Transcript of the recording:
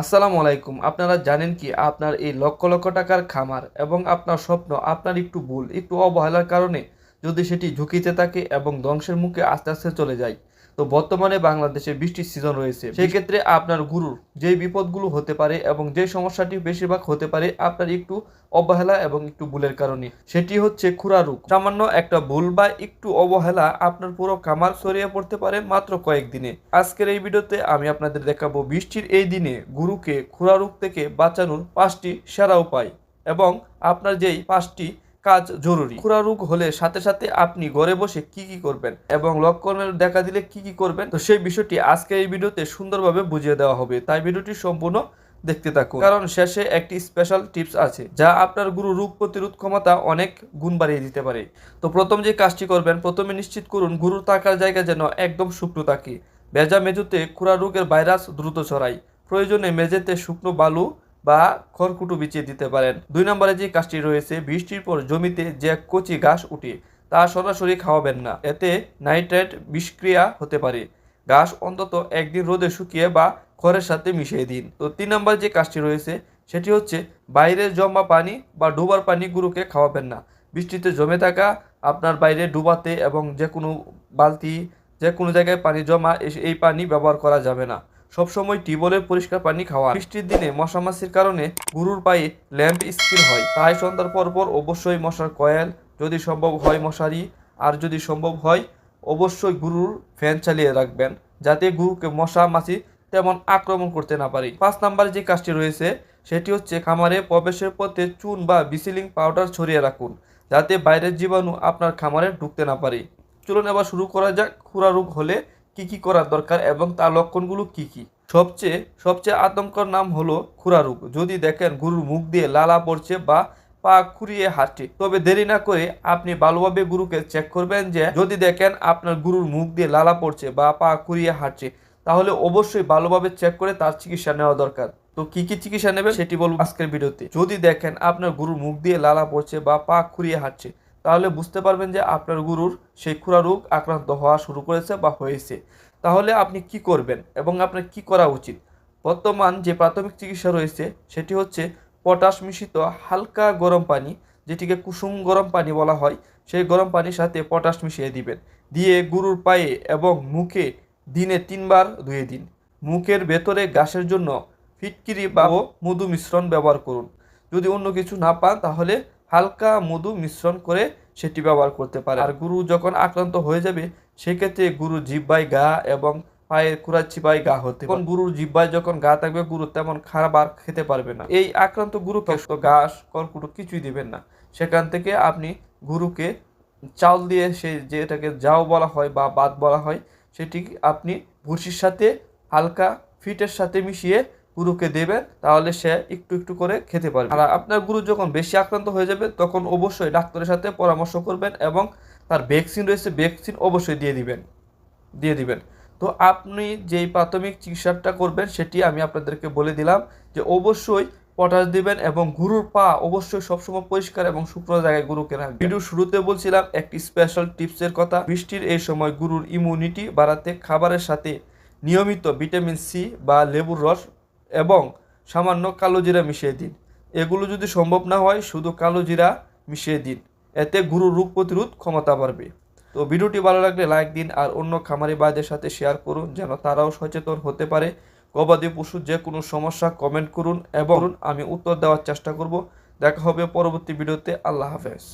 আসসালামু আলাইকুম। আপনারা জানেন কি আপনার এই লক্ষ লক্ষ টাকার খামার এবং আপনার স্বপ্ন আপনার একটু ভুল একটু অবহেলার কারণে যদি সেটি ঝুঁকিতে থাকে এবং ধ্বংসের মুখে আস্তে আস্তে চলে যায়। তো বর্তমানে বাংলাদেশে বৃষ্টির সিজন রয়েছে, সেই ক্ষেত্রে আপনার গরুর যেই বিপদগুলো হতে পারে এবং যে সমস্যাটি বেশিরভাগ হতে পারে আপনার একটু অবহেলা এবং একটু ভুলের কারণে, সেটি হচ্ছে খুরা রোগ। সামান্য একটা ভুল বা একটু অবহেলা আপনার পুরো খামার ছড়িয়ে পড়তে পারে মাত্র কয়েকদিনে। আজকের এই ভিডিওতে আমি আপনাদের দেখাবো বৃষ্টির এই দিনে গরুকে খুরা রোগ থেকে বাঁচানোর 5টি সেরা উপায় এবং আপনার যেই 5টি কাজ জরুরি। খুরা রোগ হলে সাথে সাথে আপনি ঘরে বসে কি কি করবেন এবং লক্ষণের দেখা দিলে কি কি করবেন, তো সেই বিষয়টি আজকে এই ভিডিওতে সুন্দরভাবে বুঝিয়ে দেওয়া হবে। তাই ভিডিওটি সম্পূর্ণ দেখতে থাকুন, কারণ শেষে একটি স্পেশাল টিপস আছে যা আপনার গরুর রোগ প্রতিরোধ ক্ষমতা অনেক গুণ বাড়িয়ে দিতে পারে। তো প্রথম যে কাজটি করবেন, প্রথমে নিশ্চিত করুন গরুর থাকার জায়গা যেন একদম শুকনো থাকে। ভেজা মেঝেতে খুরা রোগের ভাইরাস দ্রুত ছড়ায়। প্রয়োজনে মেঝেতে শুকনো বালু বা খড়কুটো বিছিয়ে দিতে পারেন। 2 নম্বরে যে কাজটি রয়েছে, বৃষ্টির পর জমিতে যে কচি ঘাস উঠে তা সরাসরি খাওয়াবেন না, এতে নাইট্রেট বিষক্রিয়া হতে পারে। ঘাস অন্তত একদিন রোদে শুকিয়ে বা খড়ের সাথে মিশিয়ে দিন। তো 3 নম্বর যে কাজটি রয়েছে সেটি হচ্ছে বাইরে জমা পানি বা ডোবার পানি গরুকে খাওয়াবেন না। বৃষ্টিতে জমে থাকা আপনার বাইরে ডুবাতে এবং যে কোনো বালতি যে কোনো জায়গায় পানি জমা এই পানি ব্যবহার করা যাবে না। সবসময় টিউবওয়েলের পরিষ্কার পানি খাওয়া। বৃষ্টির দিনে মশা মাছির কারণে গরুর পায়ে ল্যাম্প স্কিন হয়, তাই সন্ধ্যার পর পর অবশ্যই মশার কয়েল, যদি সম্ভব হয় মশারি, আর যদি সম্ভব হয় অবশ্যই গরুর ফ্যান চালিয়ে রাখবেন যাতে গরুকে মশা মাছি তেমন আক্রমণ করতে না পারে। 5 নম্বরে যে কাজটি রয়েছে সেটি হচ্ছে খামারে প্রবেশের পথে চুন বা ব্লিচিং পাউডার ছড়িয়ে রাখুন যাতে বাইরের জীবাণু আপনার খামারে ঢুকতে না পারে। চলুন এবার শুরু করা যাক খুরা রোগ হলে কি কি করার দরকার এবং তার লক্ষণগুলো কি কি। সবচেয়ে আতঙ্কের নাম হলো খুরা রোগ। যদি দেখেন গরুর মুখ দিয়ে লালা পড়ছে বা পা খুঁড়িয়ে হাঁটছে, তবে দেরি না করে আপনি ভালোভাবে গরুকে চেক করবেন। যে যদি দেখেন আপনার গরুর মুখ দিয়ে লালা পড়ছে বা পা খুঁড়িয়ে হাঁটছে, তাহলে অবশ্যই ভালোভাবে চেক করে তার চিকিৎসা নেওয়া দরকার। তো কি কি চিকিৎসা নেবেন সেটি বলবো আজকের ভিডিওতে। যদি দেখেন আপনার গরুর মুখ দিয়ে লালা পড়ছে বা পা খুঁড়িয়ে হাঁটছে, তাহলে বুঝতে পারবেন যে আপনার গরুর সেই খুরা রোগ আক্রান্ত হওয়া শুরু করেছে বা হয়েছে। তাহলে আপনি কি করবেন এবং আপনার কি করা উচিত? বর্তমান যে প্রাথমিক চিকিৎসা রয়েছে সেটি হচ্ছে পটাশ মিশ্রিত হালকা গরম পানি, যেটিকে কুসুম গরম পানি বলা হয়, সেই গরম পানির সাথে পটাশ মিশিয়ে দিবেন। দিয়ে গরুর পায়ে এবং মুখে দিনে 3 বার ধুয়ে দিন। মুখের ভেতরে ঘাসের জন্য ফিটকিরি বা মধু মিশ্রণ ব্যবহার করুন। যদি অন্য কিছু না পান তাহলে হালকা মধু মিশ্রণ করে সেটি ব্যবহার করতে পারে। আর গরু যখন আক্রান্ত হয়ে যাবে সেক্ষেত্রে গরুর জিহ্বায় ঘা এবং পায়ের কুড়ার চিপায় ঘা হতে পারে। গরুর জিহ্বায় যখন ঘা থাকবে গরু তেমন খাবার খেতে পারবে না। এই আক্রান্ত গরুকে তো ঘাস খড়কুটো কিছুই দিবেন না। সেখান থেকে আপনি গরুকে চাউল দিয়ে, সে যেটাকে জাউ বলা হয় বা বাত বলা হয়, সেটি আপনি ভুসির সাথে হালকা ফিটের সাথে মিশিয়ে গরুকে দেবেন, তাহলে সে একটু একটু করে খেতে পারবে। আর আপনার গরু যখন বেশি আক্রান্ত হয়ে যাবে তখন অবশ্যই ডাক্তারের সাথে পরামর্শ করবেন এবং তার ভ্যাকসিন রয়েছে, ভ্যাকসিন অবশ্যই দিয়ে দিবেন। তো আপনি যেই প্রাথমিক চিকিৎসাটা করবেন সেটি আমি আপনাদেরকে বলে দিলাম, যে অবশ্যই পটাশ দিবেন এবং গরুর পা অবশ্যই সবসময় পরিষ্কার এবং শুকনো জায়গায় গরুকে রাখবেন। ভিডিওর শুরুতে বলছিলাম একটি স্পেশাল টিপসের কথা। বৃষ্টির এই সময় গরুর ইমিউনিটি বাড়াতে খাবারের সাথে নিয়মিত ভিটামিন সি বা লেবুর রস এবং সামান্য কালো জিরা মিশিয়ে দিন। এগুলো যদি সম্ভব না হয় শুধু কালো জিরা মিশিয়ে দিন, এতে গরুর রোগ প্রতিরোধ ক্ষমতা বাড়বে। তো ভিডিওটি ভালো লাগলে লাইক দিন আর অন্য খামারি ভাইদের সাথে শেয়ার করুন যেন তারাও সচেতন হতে পারে। গবাদি পশুর যে কোনো সমস্যা কমেন্ট করুন এবং আমি উত্তর দেওয়ার চেষ্টা করব। দেখা হবে পরবর্তী ভিডিওতে। আল্লাহ হাফেজ।